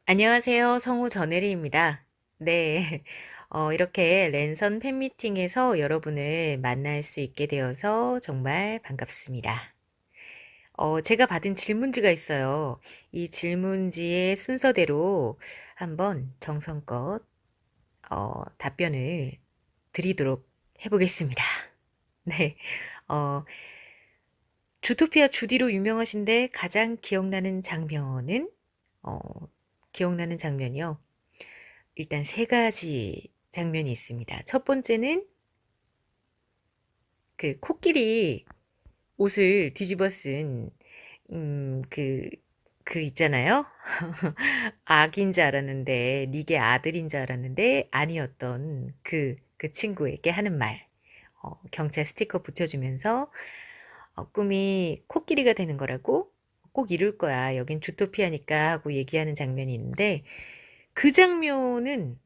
안녕하세요. 성우 전혜리입니다. 네. 이렇게 랜선 팬미팅에서 여러분을 만날 수 있게 되어서 정말 반갑습니다. 제가 받은 질문지가 있어요. 이 질문지의 순서대로 한번 정성껏 답변을 드리도록 해 보겠습니다. 네. 어 주토피아 주디로 유명하신데 가장 기억나는 장면은 어 기억나는 장면이요. 일단 세 가지 장면이 있습니다. 첫 번째는 그 코끼리 옷을 뒤집어 쓴 그 있잖아요. 악인 줄 알았는데 니게 아들인 줄 알았는데 아니었던 그 친구에게 하는 말. 경찰 스티커 붙여주면서 꿈이 코끼리가 되는 거라고 꼭 이룰 거야. 여긴 주토피아니까 하고 얘기하는 장면이 있는데 그 장면은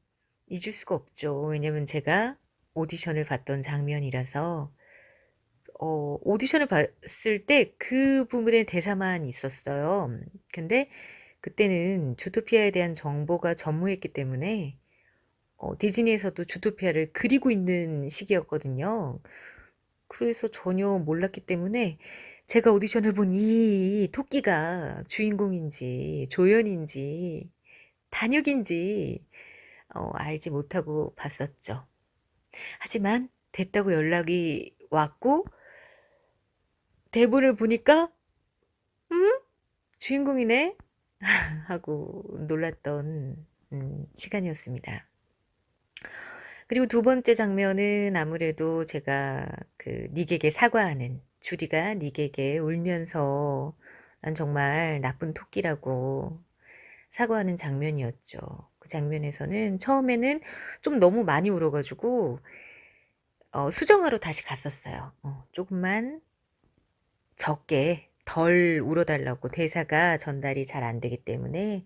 잊을 수가 없죠. 왜냐면 제가 오디션을 봤던 장면이라서 오디션을 봤을 때 그 부분의 대사만 있었어요. 근데 그때는 주토피아에 대한 정보가 전무했기 때문에 디즈니에서도 주토피아를 그리고 있는 시기였거든요. 그래서 전혀 몰랐기 때문에 제가 오디션을 본 이 토끼가 주인공인지 조연인지 단역인지 알지 못하고 봤었죠. 하지만 됐다고 연락이 왔고 대본을 보니까 '음? 주인공이네.' 하고 놀랐던 시간이었습니다. 그리고 두 번째 장면은 아무래도 제가 그 닉에게 사과하는 주디가 닉에게 울면서 "난 정말 나쁜 토끼라고." 사과하는 장면이었죠. 그 장면에서는 처음에는 좀 너무 많이 울어 가지고 수정하러 다시 갔었어요. 조금만 적게 덜 울어 달라고 대사가 전달이 잘 안 되기 때문에.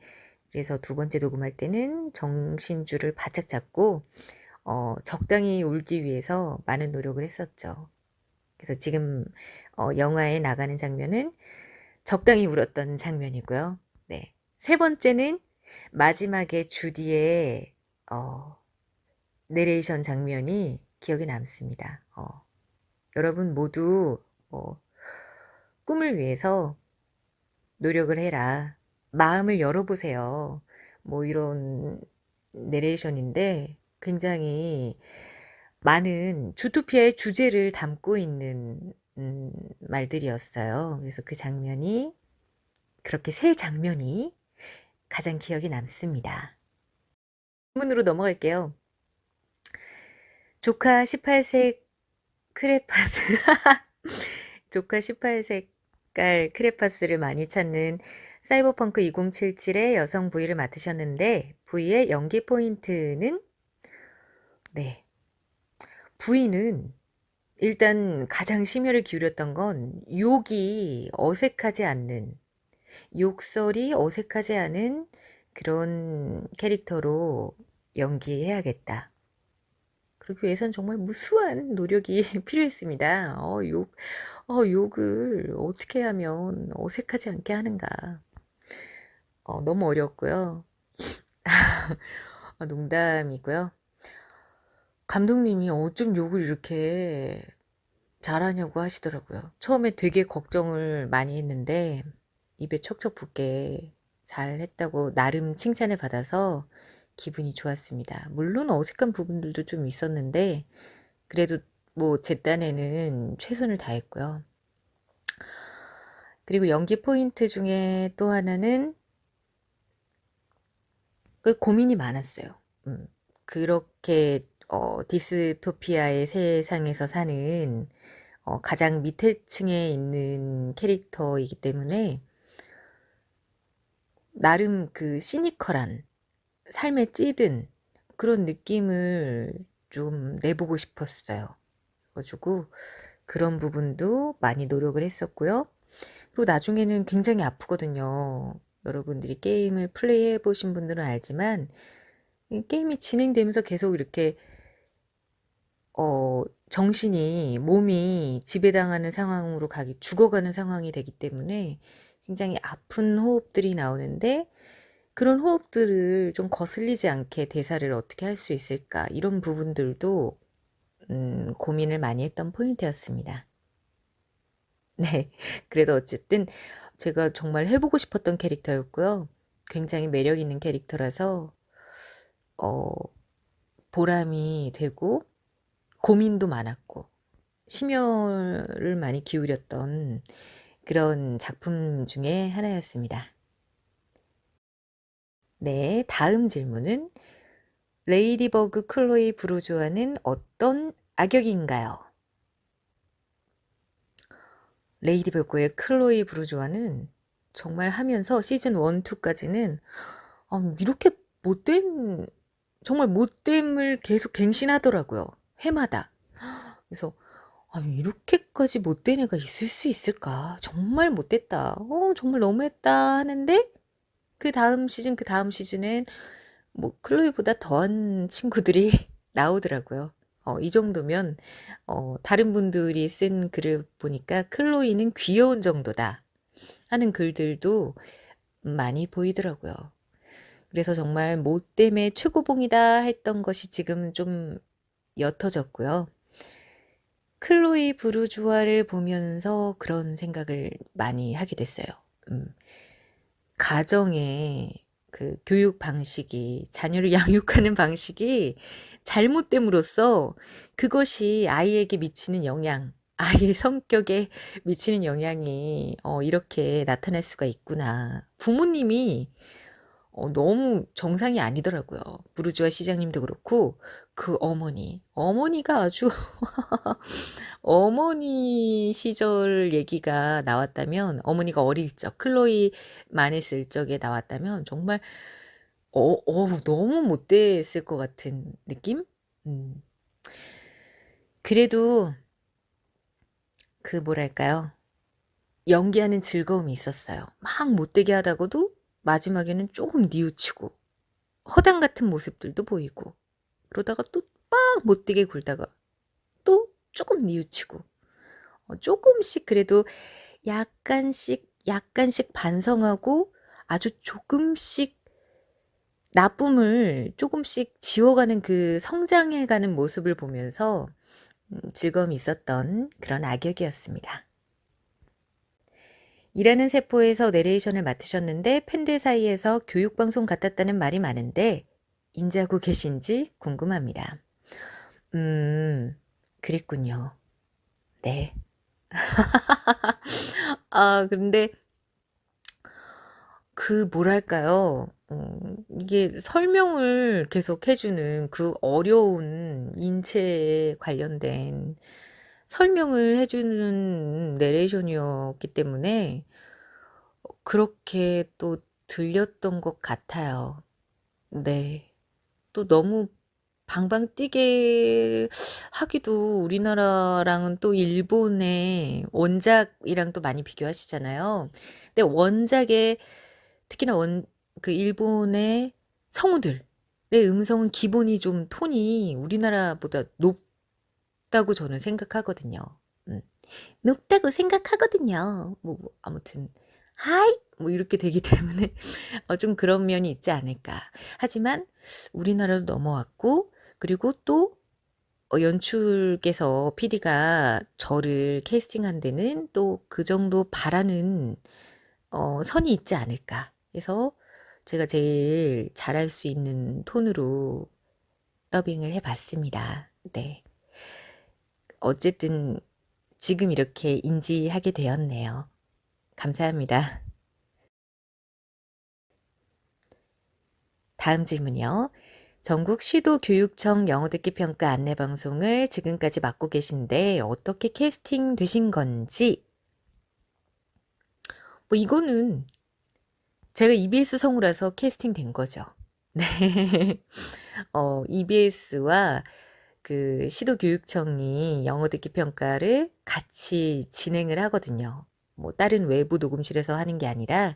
그래서 두 번째 녹음할 때는 정신줄을 바짝 잡고 적당히 울기 위해서 많은 노력을 했었죠. 그래서 지금 영화에 나가는 장면은 적당히 울었던 장면이고요. 네. 세 번째는 마지막에 주디의 어 내레이션 장면이 기억에 남습니다. 여러분 모두 어 "꿈을 위해서 노력을 해라. 마음을 열어 보세요." 뭐 이런 내레이션인데 굉장히 많은 주토피아의 주제를 담고 있는 말들이었어요. 그래서 그 장면이 그렇게 세 장면이 가장 기억에 남습니다. 질문으로 넘어갈게요. 조카 18색 크레파스 조카 18색깔 크레파스를 많이 찾는 사이버펑크 2077의 여성 부위를 맡으셨는데 부위의 연기 포인트는? 네. 부위는 일단 가장 심혈을 기울였던 건 욕이 어색하지 않는, 욕설이 어색하지 않은 그런 캐릭터로 연기해야겠다. 그러기 위해선 정말 무수한 노력이 필요했습니다. 욕을 어떻게 하면 어색하지 않게 하는가. 너무 어려웠고요. 농담이고요. 감독님이 어쩜 욕을 이렇게 잘하냐고 하시더라고요. 처음에 되게 걱정을 많이 했는데 입에 척척 붙게 잘했다고 나름 칭찬을 받아서 기분이 좋았습니다. 물론 어색한 부분들도 좀 있었는데 그래도 뭐 제 딴에는 최선을 다했고요. 그리고 연기 포인트 중에 또 하나는 그 고민이 많았어요. 그렇게 디스토피아의 세상에서 사는 가장 밑에 층에 있는 캐릭터이기 때문에 나름 그 시니컬한 삶에 찌든 그런 느낌을 좀 내보고 싶었어요. 그래 가지고 그런 부분도 많이 노력을 했었고요. 그리고 나중에는 굉장히 아프거든요. 여러분들이 게임을 플레이해 보신 분들은 알지만 이 게임이 진행되면서 계속 이렇게 정신이 몸이 지배당하는 상황으로 죽어가는 상황이 되기 때문에 굉장히 아픈 호흡들이 나오는데 그런 호흡들을 좀 거슬리지 않게 대사를 어떻게 할 수 있을까 이런 부분들도 고민을 많이 했던 포인트였습니다. 네. 그래도 어쨌든 제가 정말 해 보고 싶었던 캐릭터였고요. 굉장히 매력 있는 캐릭터라서 어 보람이 되고 고민도 많았고 심혈을 많이 기울였던 그런 작품 중에 하나였습니다. 네. 다음 질문은 레이디버그 클로이 브루주아는 어떤 악역인가요? 레이디버그의 클로이 브루주아는 정말 하면서 시즌 1, 2 까지는 이렇게 못된 정말 못됨을 계속 갱신하더라고요, 회마다. 그래서 '이렇게까지 못된 애가 있을 수 있을까? 정말 못됐다. 정말 너무했다.' 하는데 그다음 시즌, 그다음 시즌엔 뭐 클로이보다 더한 친구들이 나오더라고요. 이 정도면 다른 분들이 쓴 글을 보니까 '클로이는 귀여운 정도다.' 하는 글들도 많이 보이더라고요. 그래서 정말 '못됨의 최고봉이다.' 했던 것이 지금 좀 옅어졌고요. 클로이 브루주아를 보면서 그런 생각을 많이 하게 됐어요. 음. 가정의 그 교육 방식이 자녀를 양육하는 방식이 잘못됨으로써 그것이 아이에게 미치는 영향, 아이의 성격에 미치는 영향이 이렇게 나타날 수가 있구나. 부모님이 너무 정상이 아니더라고요. 부르주아 시장님도 그렇고 그 어머니가 아주 어머니 시절 얘기가 나왔다면 어머니가 어릴 적 클로이만 했을 적에 나왔다면 정말 너무 못됐을 것 같은 느낌? 음. 그래도 그 뭐랄까요? 연기하는 즐거움이 있었어요. 막 못되게 하다가도 마지막에는 쪼금 뉘우치고 허당 같은 모습들도 보이고 그러다가 또 막 못되게 굴다가 또 쪼금 뉘우치고 쪼금씩 그래도 약간씩 반성하고 아주 조금씩 나쁨을 쪼금씩 지워가는 그 성장해 가는 모습을 보면서 즐거움이 있었던 그런 악역이었습니다. 일하는 세포에서 내레이션을 맡으셨는데 팬들 사이에서 교육방송 같았다는 말이 많은데 인지하고 계신지 궁금합니다. 그랬군요. 네. 근데 그 뭐랄까요? 이게 설명을 계속 해 주는 그 어려운 인체에 관련된 설명을 해 주는 내레이션이었기 때문에 그렇게 또 들렸던 것 같아요. 네. 또 너무 방방 뛰게 하기도 우리나라랑은 또 일본의 원작이랑 또 많이 비교하시잖아요. 근데 원작의 특히나 그 일본의 성우들의 음성은 기본이 좀 톤이 우리나라보다 높다고 저는 생각하거든요. 음. 높다고 생각하거든요. 아무튼 하이 뭐 이렇게 되기 때문에 좀 그런 면이 있지 않을까. 하지만 우리나라로 넘어왔고 그리고 또 연출께서 PD가 저를 캐스팅한 데는 또 그 정도 바라는 선이 있지 않을까 해서 제가 제일 잘할 수 있는 톤으로 더빙을 해 봤습니다. 네. 어쨌든 지금 이렇게 인지하게 되었네요. 감사합니다. 다음 질문이요. 전국 시도교육청 영어듣기 평가 안내 방송을 지금까지 맡고 계신데 어떻게 캐스팅 되신 건지? 이거는 제가 EBS 성우라서 캐스팅 된 거죠. 네. EBS와 그 시도교육청이 영어듣기 평가를 같이 진행을 하거든요. 다른 외부 녹음실에서 하는 게 아니라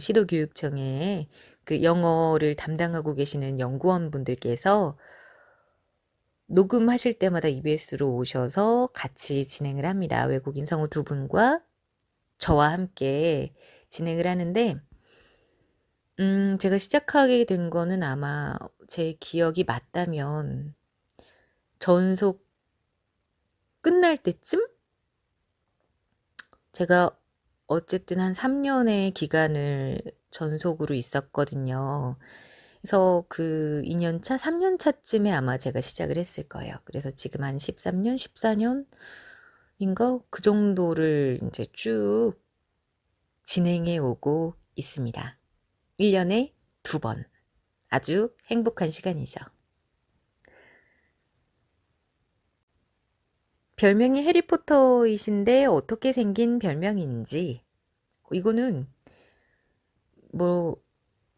시도교육청에 그 영어를 담당하고 계시는 연구원분들께서 녹음하실 때마다 EBS로 오셔서 같이 진행을 합니다. 외국인 성우 2 분과 저와 함께 진행을 하는데 제가 시작하게 된 거는 아마 제 기억이 맞다면 전속 끝날 때쯤? 제가 어쨌든 한 3 년의 기간을 전속으로 있었거든요. 그래서 그 2 년 차, 3년 차쯤에 아마 제가 시작을 했을 거예요. 그래서 지금 한 13 년, 14 년인가 그 정도를 인제 쭉 진행해 오고 있습니다. 1 년에 2 번. 아주 행복한 시간이죠. 별명이 해리포터이신데 어떻게 생긴 별명인지 이거는 뭐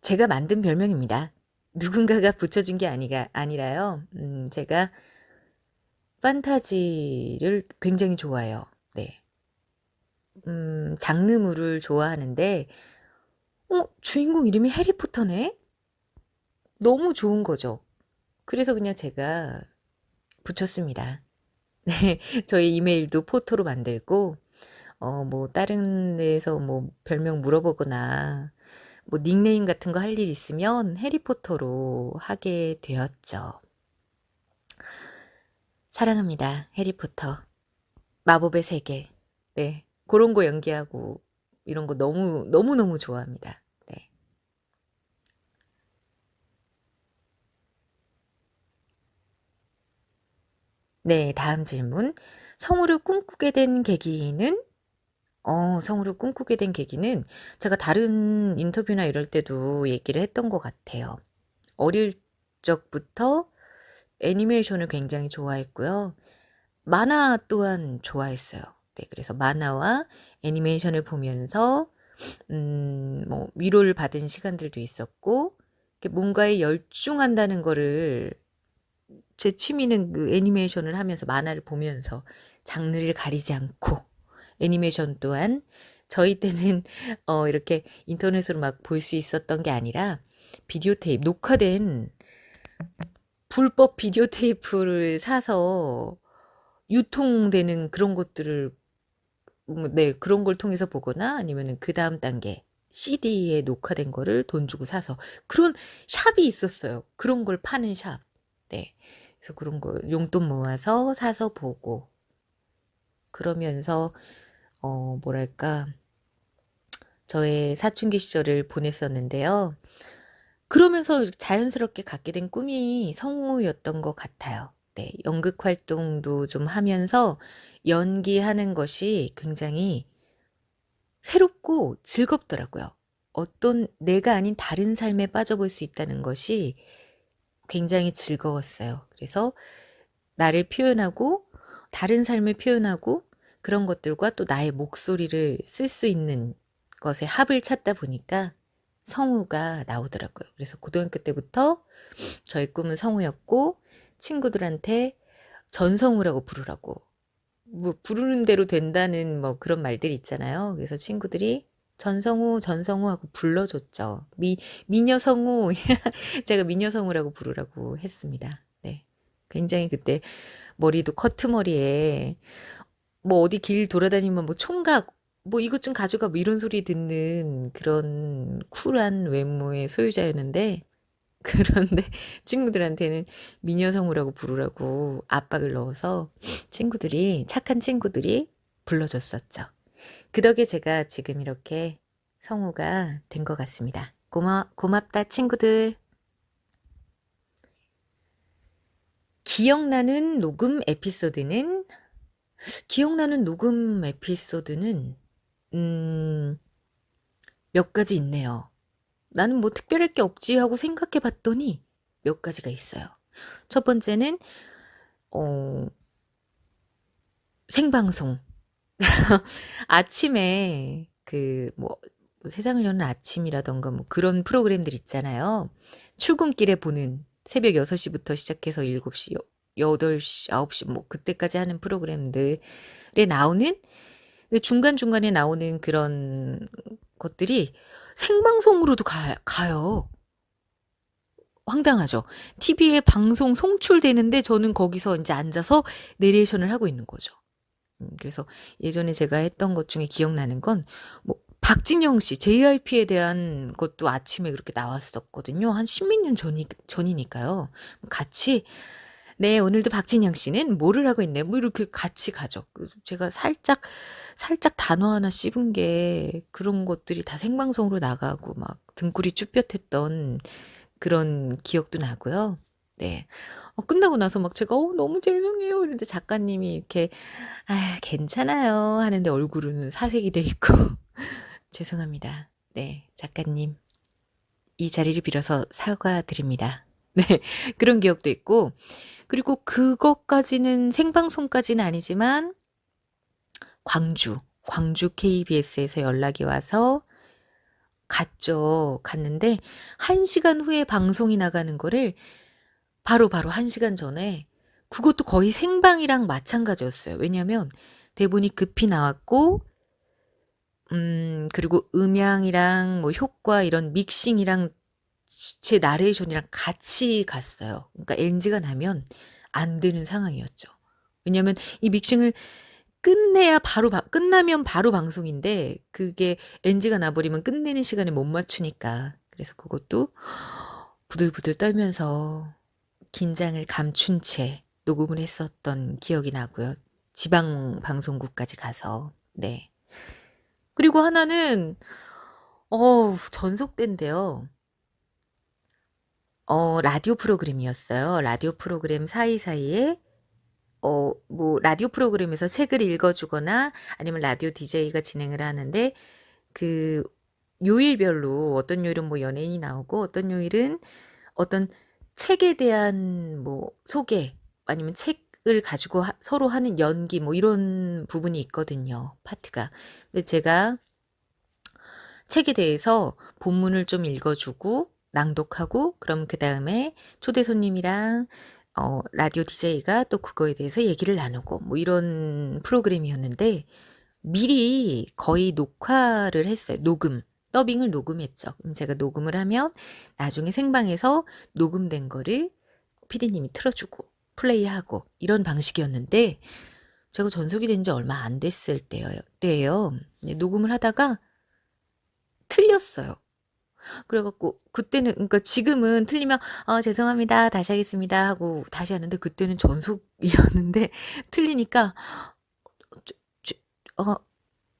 제가 만든 별명입니다. 누군가가 붙여준 게 아니라요. 제가 판타지를 굉장히 좋아해요. 네. 장르물을 좋아하는데 주인공 이름이 해리포터네? 너무 좋은 거죠. 그래서 그냥 제가 붙였습니다. 네. 저희 이메일도 포토로 만들고 뭐 다른 데에서 뭐 별명 물어보거나 뭐 닉네임 같은 거 할 일 있으면 해리포터로 하게 되었죠. 사랑합니다. 해리포터. 마법의 세계. 네. 고런 거 연기하고 이런 거 너무너무 좋아합니다. 네. 네. 다음 질문. 성우를 꿈꾸게 된 계기는 성우를 꿈꾸게 된 계기는 제가 다른 인터뷰나 이럴 때도 얘기를 했던 것 같아요. 어릴 적부터 애니메이션을 굉장히 좋아했고요. 만화 또한 좋아했어요. 네. 그래서 만화와 애니메이션을 보면서 뭐 위로를 받은 시간들도 있었고 이렇게 뭔가에 열중한다는 거를 제 취미는 그 애니메이션을 하면서 만화를 보면서 장르를 가리지 않고 애니메이션 또한 저희 때는 이렇게 인터넷으로 막 볼 수 있었던 게 아니라 비디오 테이프 녹화된 불법 비디오 테이프를 사서 유통되는 그런 것들을 네 그런 걸 통해서 보거나 아니면은 그다음 단계 CD에 녹화된 거를 돈 주고 사서 그런 샵이 있었어요. 그런 걸 파는 샵. 네. 그래서 그런 거 용돈 모아서 사서 보고 그러면서 뭐랄까 저의 사춘기 시절을 보냈었는데요. 그러면서 자연스럽게 갖게 된 꿈이 성우였던 것 같아요. 네. 연극 활동도 좀 하면서 연기하는 것이 굉장히 새롭고 즐겁더라고요. 어떤 내가 아닌 다른 삶에 빠져볼 수 있다는 것이 굉장히 즐거웠어요. 그래서 나를 표현하고 다른 삶을 표현하고 그런 것들과 또 나의 목소리를 쓸 수 있는 것의 합을 찾다 보니까 성우가 나오더라고요. 그래서 고등학교 때부터 저의 꿈은 성우였고 친구들한테 전성우라고 부르라고 뭐 부르는 대로 된다는 뭐 그런 말들이 있잖아요. 그래서 친구들이 "전성우, 전성우." 하고 불러줬죠. 미녀 성우 제가 미녀 성우라고 부르라고 했습니다. 네. 굉장히 그때 머리도 커트머리에 뭐 어디 길 돌아다니면 뭐 총각 뭐 "이것 좀 가져가." 뭐 이런 소리 듣는 그런 쿨한 외모의 소유자였는데 그런데 친구들한테는 미녀 성우라고 부르라고 압박을 넣어서 친구들이 착한 친구들이 불러줬었죠. 그 덕에 제가 지금 이렇게 성우가 된 것 같습니다. 고맙다 친구들. 기억나는 녹음 에피소드는 기억나는 녹음 에피소드는 음 몇 가지 있네요. '나는 뭐 특별할 게 없지.' 하고 생각해 봤더니 몇 가지가 있어요. 첫 번째는 어 생방송. 아침에 그 뭐 세상을 여는 아침이라든가 뭐 그런 프로그램들 있잖아요. 출근길에 보는 새벽 6 시부터 시작해서 7 시, 8 시, 9시 뭐 그때까지 하는 프로그램들에 나오는 그 중간중간에 나오는 그런 것들이 생방송으로도 가요. 황당하죠. TV에 방송 송출되는데 저는 거기서 인제 앉아서 내레이션을 하고 있는 거죠. 그래서 예전에 제가 했던 것 중에 기억나는 건 뭐 박진영 씨 JYP에 대한 것도 아침에 그렇게 나왔었거든요. 한 십몇 년 전이니까요. 같이 "네 오늘도 박진영 씨는 뭐를 하고 있네." 뭐 이렇게 같이 가죠. 제가 살짝 단어 하나 씹은 게 그런 것들이 다 생방송으로 나가고 막 등골이 쭈뼛했던 그런 기억도 나고요. 네. 끝나고 나서 막 제가 너무 죄송해요." 이러는데 작가님이 이렇게 "아 괜찮아요." 하는데 얼굴은 사색이 돼 있고 "죄송합니다. 네. 작가님 이 자리를 빌어서 사과드립니다." 네. 그런 기억도 있고 그리고 그것까지는 생방송까지는 아니지만 광주 KBS에서 연락이 와서 갔죠. 갔는데 1 시간 후에 방송이 나가는 거를 바로바로 1 시간 전에 그것도 거의 생방이랑 마찬가지였어요. 왜냐하면 대본이 급히 나왔고 그리고 음향이랑 뭐 효과 이런 믹싱이랑 제 나레이션이랑 같이 갔어요. 그러니까 NG가 나면 안 되는 상황이었죠. 왜냐하면 이 믹싱을 끝내야 끝나면 바로 방송인데 그게 NG가 나 버리면 끝내는 시간에 못 맞추니까. 그래서 그것도 부들부들 떨면서 긴장을 감춘 채 녹음을 했었던 기억이 나고요. 지방 방송국까지 가서. 네. 그리고 하나는 전속된데요. 라디오 프로그램이었어요. 라디오 프로그램 사이사이에 뭐 라디오 프로그램에서 책을 읽어 주거나 아니면 라디오 DJ가 진행을 하는데 그 요일별로 어떤 요일은 뭐 연예인이 나오고 어떤 요일은 어떤 책에 대한 뭐 소개 아니면 책을 가지고 서로 하는 연기 뭐 이런 부분이 있거든요, 파트가. 근데 제가 책에 대해서 본문을 좀 읽어 주고 낭독하고 그럼 그다음에 초대 손님이랑 라디오 DJ가 또 그거에 대해서 얘기를 나누고 뭐 이런 프로그램이었는데 미리 거의 녹화를 했어요. 더빙을 녹음했죠. 그럼 제가 녹음을 하면 나중에 생방에서 녹음된 거를 PD님이 틀어 주고 플레이하고 이런 방식이었는데 제가 전속이 된 지 얼마 안 됐을 때예요. 녹음을 하다가 틀렸어요. 그래 갖고 그때는 그러니까 지금은 틀리면 죄송합니다. 다시 하겠습니다." 하고 다시 하는데 그때는 전속이었는데 틀리니까 "죄 죄 어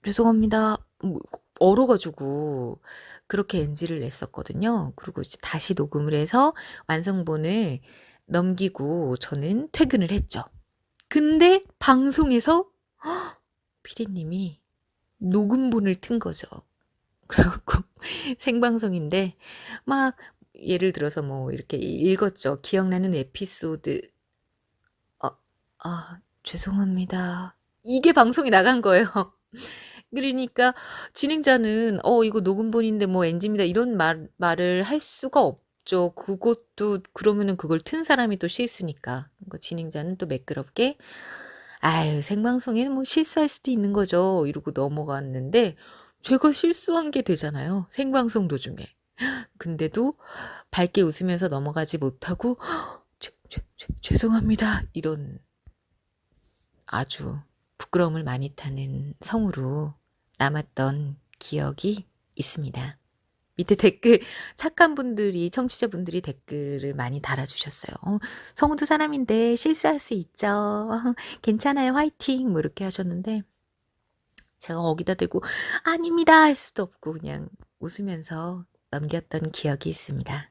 죄송합니다." 뭐 얼어 가지고 그렇게 NG를 냈었거든요. 그리고 이제 다시 녹음을 해서 완성본을 넘기고 저는 퇴근을 했죠. 근데 방송에서 PD님이 녹음본을 튼 거죠. 그래 갖고 생방송인데 막 예를 들어서 뭐 이렇게 읽었죠. 기억나는 에피소드 죄송합니다." 이게 방송이 나간 거예요. 그러니까 진행자는 이거 녹음본인데 뭐 NG입니다." 이런 말을 할 수가 없죠. 그것도 그러면은 그걸 튼 사람이 또 실수니까. 그러니까 진행자는 또 매끄럽게 "아유 생방송에는 뭐 실수할 수도 있는 거죠." 이러고 넘어갔는데 제가 실수한 게 되잖아요, 생방송 도중에. 근데도 밝게 웃으면서 넘어가지 못하고 죄송합니다." 이런 아주 부끄러움을 많이 타는 성우로 남았던 기억이 있습니다. 밑에 댓글 착한 분들이 청취자분들이 댓글을 많이 달아 주셨어요. "성우도 사람인데 실수할 수 있죠. 괜찮아요. 화이팅." 뭐 이렇게 하셨는데 제가 거기다 대고 "아닙니다." 할 수도 없고 그냥 웃으면서 넘겼던 기억이 있습니다.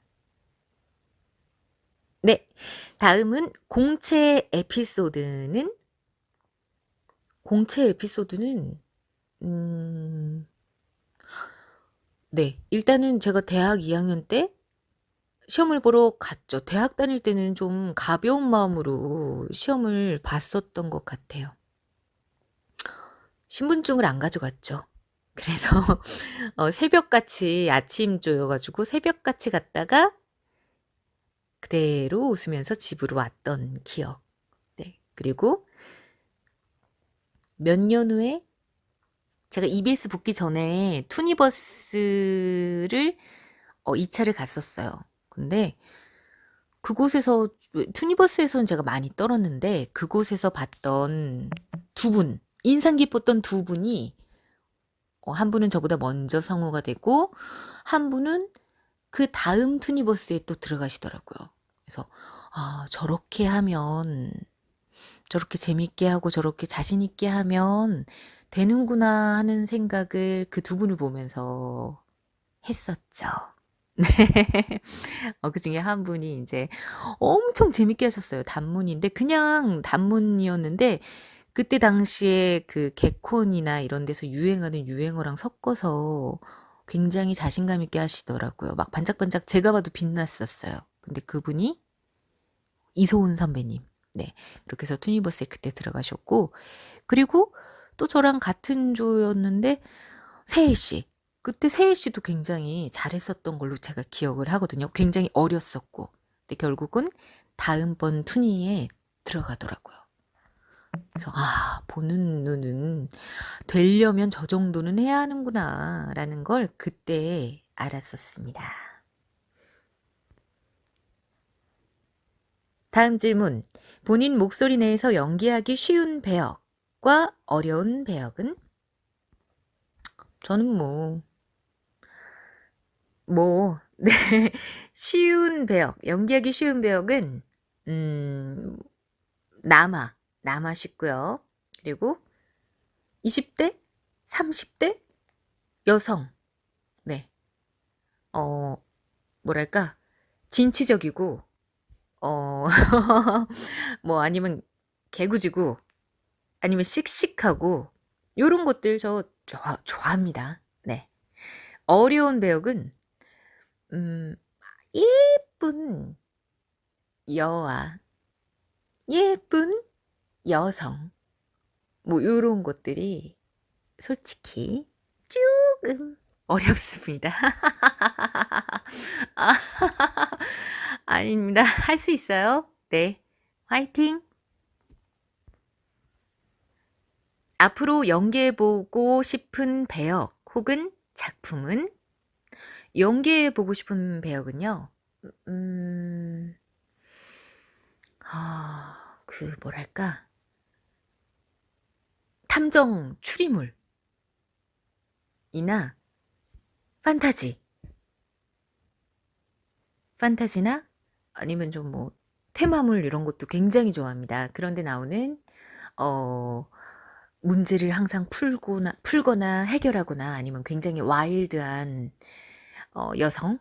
네. 다음은 공채 에피소드는 음 네. 일단은 제가 대학 2 학년 때 시험을 보러 갔죠. 대학 다닐 때는 좀 가벼운 마음으로 시험을 봤었던 것 같아요. 신분증을 안 가져갔죠. 그래서 새벽같이 아침조여 가지고 새벽같이 갔다가 그대로 웃으면서 집으로 왔던 기억. 네. 그리고 몇 년 후에 제가 EBS 붙기 전에 투니버스를 2 차를 갔었어요. 근데 그곳에서 투니버스에서는 제가 많이 떨었는데 그곳에서 봤던 두 분, 인상 깊었던 두 분이 한 분은 저보다 먼저 성우가 되고 한 분은 그다음 투니버스에 또 들어가시더라고요. 그래서 '아 저렇게 하면 저렇게 재밌게 하고 저렇게 자신 있게 하면 되는구나.' 하는 생각을 그 두 분을 보면서 했었죠. 네. 그중에 한 분이 인제 엄청 재밌게 하셨어요. 단문인데 그냥 단문이었는데 그때 당시에 그 개콘이나 이런 데서 유행하는 유행어랑 섞어서 굉장히 자신감 있게 하시더라고요. 막 반짝반짝 제가 봐도 빛났었어요. 근데 그분이 이소은 선배님. 네. 이렇게 해서 투니버스에 그때 들어가셨고 그리고 또 저랑 같은 조였는데 세혜 씨. 그때 세혜 씨도 굉장히 잘했었던 걸로 제가 기억을 하거든요. 굉장히 어렸었고. 근데 결국은 다음번 투니에 들어가더라고요. 그래서 '아 보는 눈은 되려면 저 정도는 해야 하는구나.'라는 걸 그때 알았었습니다. 다음 질문. 본인 목소리 내에서 연기하기 쉬운 배역과 어려운 배역은? 저는 네. 쉬운 배역, 연기하기 쉬운 배역은 음 남아, 남아 쉽고요. 그리고 20 대, 30대 여성. 네. 어 뭐랄까 진취적이고 어 아니면 개구지고 아니면 씩씩하고 요런 것들 저 좋아합니다. 네. 어려운 배역은 음 예쁜 여아, 예쁜 여성 요런 것들이 솔직히 쪼금 어렵습니다. 아 아닙니다. 할 수 있어요. 네. 화이팅. 앞으로 연기해 보고 싶은 배역 혹은 작품은? 연기해 보고 싶은 배역은요. 음 뭐랄까 탐정 추리물이나 판타지, 판타지나 아니면 좀 테마물 이런 것도 굉장히 좋아합니다. 그런 데 나오는 어 문제를 항상 풀거나 해결하거나 아니면 굉장히 와일드한 여성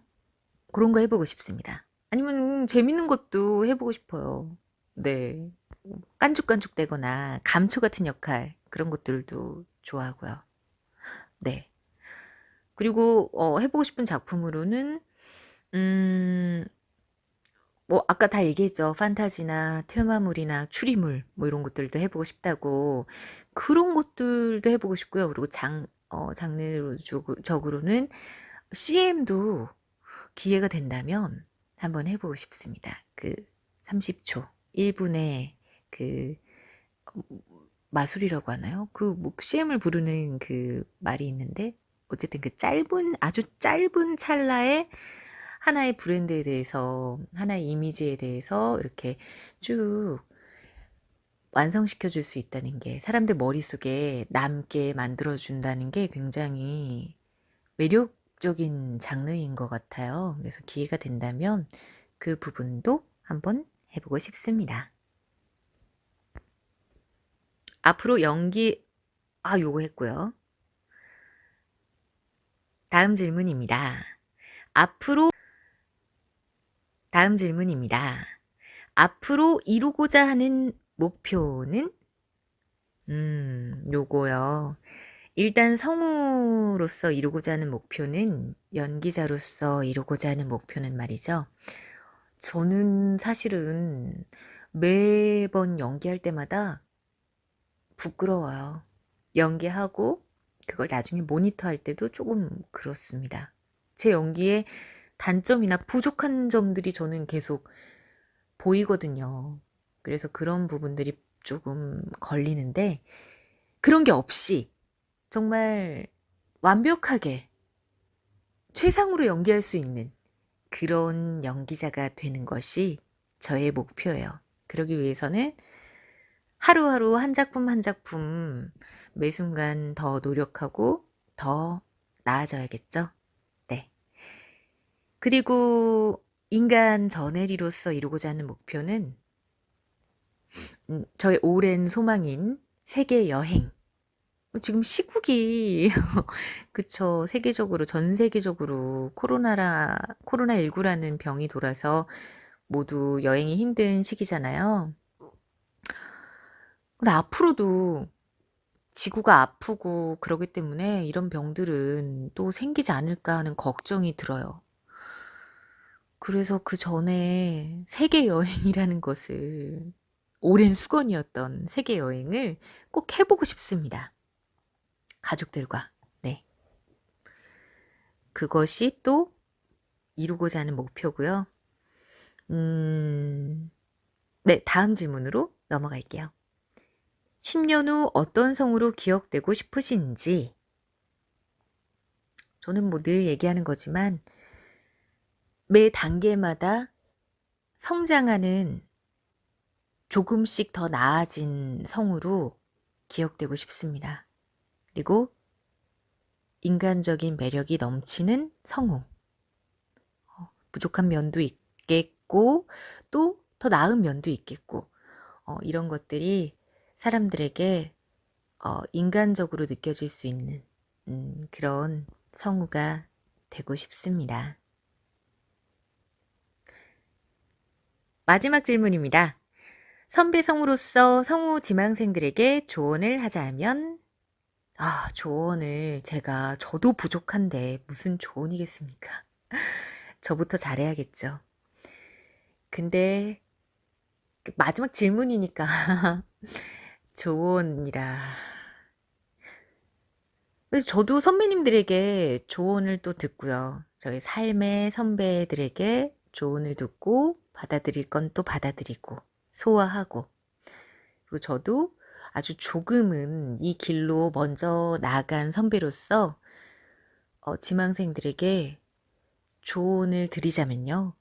그런 거 해 보고 싶습니다. 아니면 재밌는 것도 해 보고 싶어요. 네. 깐죽깐죽대거나 감초 같은 역할 그런 것들도 좋아하고요. 네. 그리고 해 보고 싶은 작품으로는 음 아까 다 얘기했죠. 판타지나 테마물이나 추리물 이런 것들도 해 보고 싶다고. 그런 것들도 해 보고 싶고요. 그리고 장르 적으로는 CM도 기회가 된다면 한번 해 보고 싶습니다. 그 30초 1 분의 그 어 마술이라고 하나요? CM을 부르는 그 말이 있는데 어쨌든 그 짧은 아주 짧은 찰나에 하나의 브랜드에 대해서 하나의 이미지에 대해서 이렇게 쭉 완성시켜 줄 수 있다는 게 사람들 머릿속에 남게 만들어 준다는 게 굉장히 매력적인 장르인 것 같아요. 그래서 기회가 된다면 그 부분도 한번 해 보고 싶습니다. 앞으로 연기 요거 했고요. 다음 질문입니다. 앞으로 다음 질문입니다. 앞으로 이루고자 하는 목표는? 요거요. 일단 성우로서 이루고자 하는 목표는 연기자로서 이루고자 하는 목표는 말이죠. 저는 사실은 매번 연기할 때마다 부끄러워요. 연기하고 그걸 나중에 모니터할 때도 조금 그렇습니다. 제 연기에 단점이나 부족한 점들이 저는 계속 보이거든요. 그래서 그런 부분들이 조금 걸리는데 그런 게 없이 정말 완벽하게 최상으로 연기할 수 있는 그런 연기자가 되는 것이 저의 목표예요. 그러기 위해서는 하루하루 한 작품 한 작품 매 순간 더 노력하고 더 나아져야겠죠? 네. 그리고 인간 전해리로서 이루고자 하는 목표는 저의 오랜 소망인 세계 여행. 지금 시국이 그쵸. 세계적으로 전 세계적으로 코로나19라는 병이 돌아서 모두 여행이 힘든 시기잖아요. 근데 앞으로도 지구가 아프고 그러기 때문에 이런 병들은 또 생기지 않을까 하는 걱정이 들어요. 그래서 그전에 세계 여행이라는 것을 오랜 수건이었던 세계 여행을 꼭 해보고 싶습니다. 가족들과. 네. 그것이 또 이루고자 하는 목표고요. 네, 다음 질문으로 넘어갈게요. 10년 후 어떤 성우로 기억되고 싶으신지. 저는 뭐 늘 얘기하는 거지만 매 단계마다 성장하는 조금씩 더 나아진 성우로 기억되고 싶습니다. 그리고 인간적인 매력이 넘치는 성우. 부족한 면도 있겠고 또 더 나은 면도 있겠고 이런 것들이 사람들에게 인간적으로 느껴질 수 있는 그런 성우가 되고 싶습니다. 마지막 질문입니다. 선배 성우로서 성우 지망생들에게 조언을 하자면 조언을 저도 부족한데 무슨 조언이겠습니까? 저부터 잘해야겠죠. 근데 마지막 질문이니까 조언이라. 그래서 저도 선배님들에게 조언을 또 듣고요. 저희 삶의 선배들에게 조언을 듣고 받아들일 건 또 받아들이고 소화하고 그리고 저도 아주 조금은 이 길로 먼저 나간 선배로서 지망생들에게 조언을 드리자면요.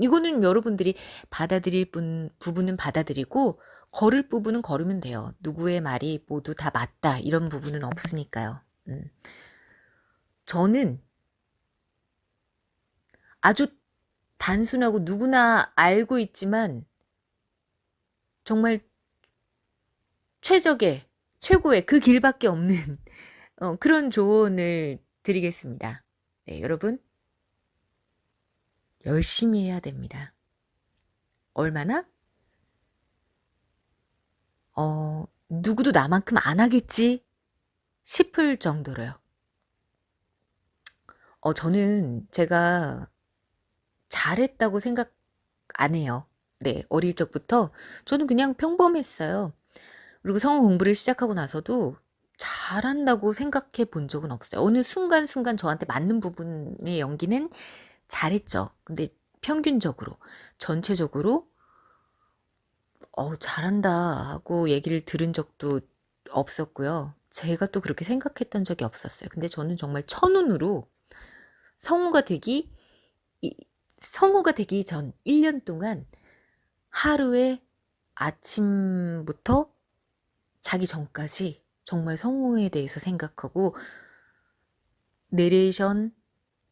이거는 여러분들이 받아들일 부분은 받아들이고 거를 부분은 거르면 돼요. 누구의 말이 모두 다 맞다 이런 부분은 없으니까요. 저는 아주 단순하고 누구나 알고 있지만 정말 최고의 그 길밖에 없는 그런 조언을 드리겠습니다. 네, 여러분 열심히 해야 됩니다. 얼마나? 누구도 나만큼 안 하겠지 싶을 정도로요. 저는 제가 잘했다고 생각 안 해요. 네, 어릴 적부터 저는 그냥 평범했어요. 그리고 성우 공부를 시작하고 나서도 잘한다고 생각해 본 적은 없어요. 어느 순간순간 저한테 맞는 부분의 연기는 잘했죠. 근데 평균적으로, 전체적으로 잘한다 하고 얘기를 들은 적도 없었고요. 제가 또 그렇게 생각했던 적이 없었어요. 근데 저는 정말 천운으로 성우가 되기 성우가 되기 전 1년 동안 하루에 아침부터 자기 전까지 정말 성우에 대해서 생각하고 내레이션,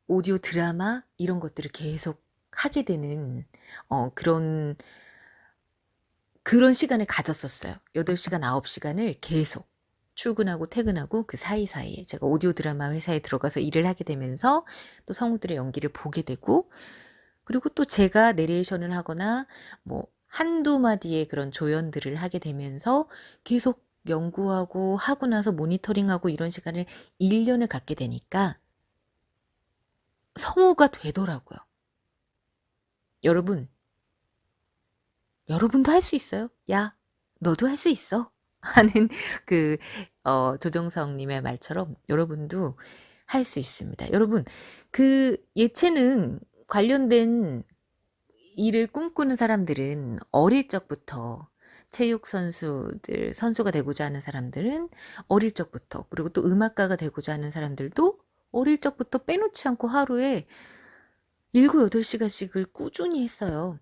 오디오 드라마 이런 것들을 계속 하게 되는 그런 시간을 가졌었어요. 8시간, 9시간을 계속 출근하고 퇴근하고 그 사이사이에 제가 오디오 드라마 회사에 들어가서 일을 하게 되면서 또 성우들의 연기를 보게 되고 그리고 또 제가 내레이션을 하거나 뭐 한두 마디의 그런 조연들을 하게 되면서 계속 연구하고 하고 나서 모니터링하고 이런 시간을 1년을 갖게 되니까 성우가 되더라고요. 여러분도 할 수 있어요. 야, 너도 할 수 있어. 하는 그 조정석님의 말처럼 여러분도 할 수 있습니다. 여러분 그 예체능 관련된 일을 꿈꾸는 사람들은 어릴 적부터 체육 선수가 되고자 하는 사람들은 어릴 적부터 그리고 또 음악가가 되고자 하는 사람들도 어릴 적부터 빼놓지 않고 하루에 7, 8시간씩을 꾸준히 했어요.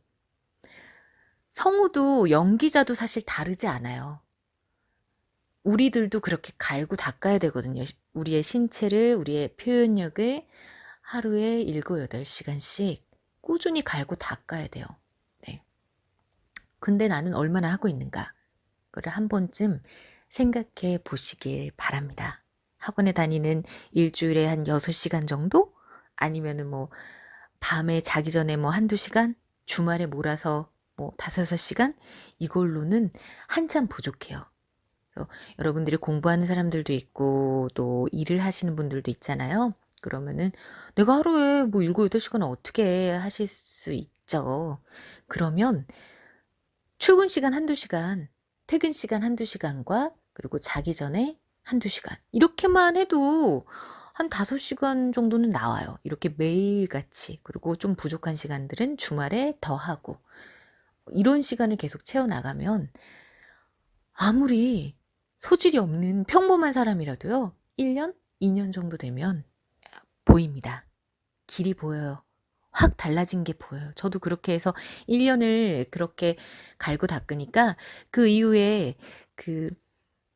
성우도 연기자도 사실 다르지 않아요. 우리들도 그렇게 갈고 닦아야 되거든요. 우리의 신체를, 우리의 표현력을 하루에 7, 8시간씩 꾸준히 갈고 닦아야 돼요. 네. 근데 나는 얼마나 하고 있는가? 그걸 한 번쯤 생각해 보시길 바랍니다. 학원에 다니는 일주일에 한 6시간 정도? 아니면은 뭐 밤에 자기 전에 뭐 한두 시간? 주말에 몰아서 뭐 5, 6시간? 이걸로는 한참 부족해요. 그래서 여러분들이 공부하는 사람들도 있고 또 일을 하시는 분들도 있잖아요. 그러면은 내가 하루에 뭐 7, 8시간 어떻게 하실 수 있죠? 그러면 출근 시간 한두 시간, 퇴근 시간 한두 시간과 그리고 자기 전에 한두 시간. 이렇게만 해도 한 5시간 정도는 나와요. 이렇게 매일같이. 그리고 좀 부족한 시간들은 주말에 더 하고. 이런 시간을 계속 채워나가면 아무리 소질이 없는 평범한 사람이라도요. 1년, 2년 정도 되면 보입니다. 길이 보여요. 확 달라진 게 보여요. 저도 그렇게 해서 1년을 그렇게 갈고 닦으니까 그 이후에 그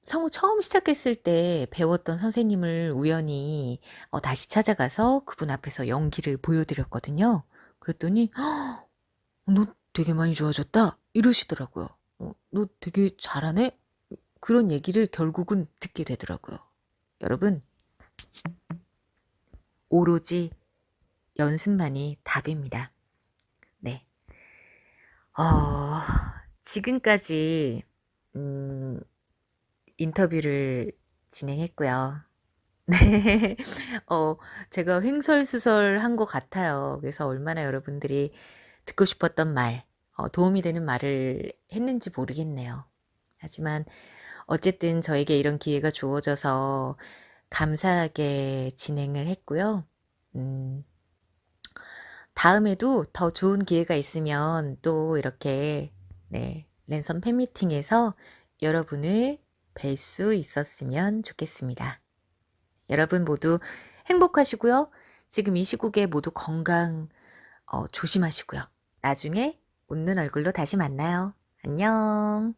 성우 처음 시작했을 때 배웠던 선생님을 우연히 다시 찾아가서 그분 앞에서 연기를 보여드렸거든요. 그랬더니 너 되게 많이 좋아졌다 이러시더라고요. 너 되게 잘하네? 그런 얘기를 결국은 듣게 되더라고요. 여러분, 오로지 연습만이 답입니다. 네. 지금까지 인터뷰를 진행했고요. 네. 제가 횡설수설한 것 같아요. 그래서 얼마나 여러분들이 듣고 싶었던 말, 도움이 되는 말을 했는지 모르겠네요. 하지만 어쨌든 저에게 이런 기회가 주어져서 감사하게 진행을 했고요. 다음에도 더 좋은 기회가 있으면 또 이렇게 네, 랜선 팬미팅에서 여러분을 뵐 수 있었으면 좋겠습니다. 여러분 모두 행복하시고요. 지금 이 시국에 모두 건강 조심하시고요. 나중에 웃는 얼굴로 다시 만나요. 안녕.